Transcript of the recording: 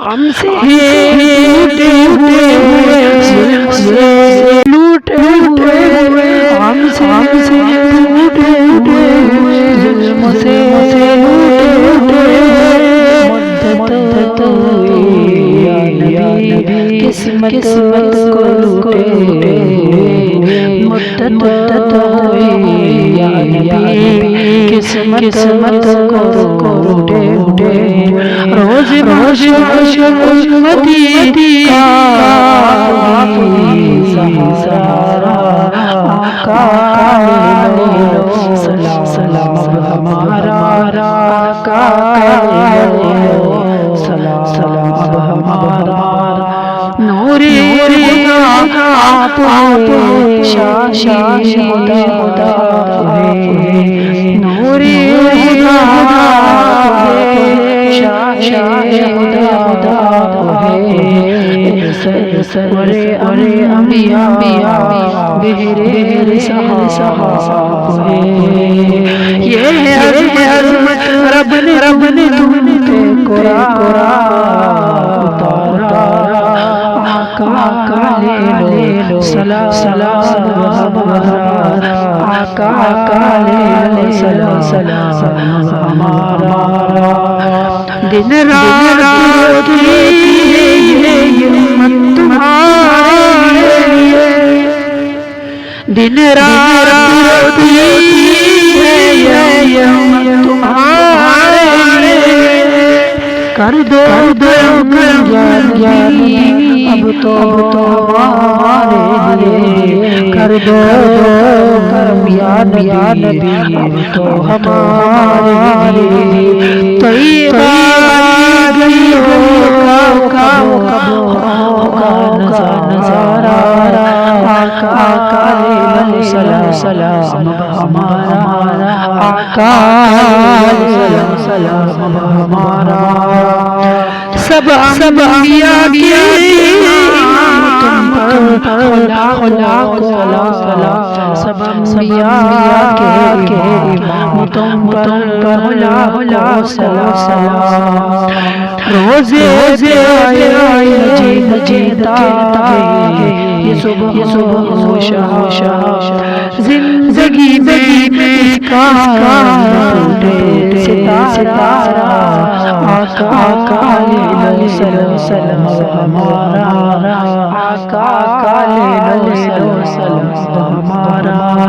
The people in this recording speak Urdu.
غم سے ٹوٹے ہوئے ظلم سے لوٹے ہوئے غم سے ٹوٹے ہوئے ظلم سے لوٹے ہوئے مدت ہوئی یا نبی قسمت کو لوٹے ہوئے مدت ہوئی یا نبی قسمت کو لوٹے ہوئے روز امتی کا سہارا آقا لے لو سلام ہمارا آقا لے لو سلام ہمارا نور خدا آپ شاشی خدا نور خدا سرور انبیاء بہر صحاب یہ عظمت رب نے تم پہ قرآن اتارا آقا لے لو سلام آقا لے لو سلام ہمارا دن رات روتی ہے یہ امت تمہارے لیے دن رات روتی ہے یہ امت تمہارے لیے کر دو گیانی اب تو ہمارے لیے کر دو کرم یا نبی اب تو ہمارے لیے طیبہ نظارہ آقا لے لو سلام ہمارا آقا لے لو سلام ہمارا سب انبیاء کی تم پر لاکھ سلام سب انبیاء کے امام تم پر لاکھ سلام روزے جیتا یہ صبح شاہ زندگی میں ٹوٹے ستارہ آقا لے لو سلام ہمارا آقا لے لو سلام ہمارا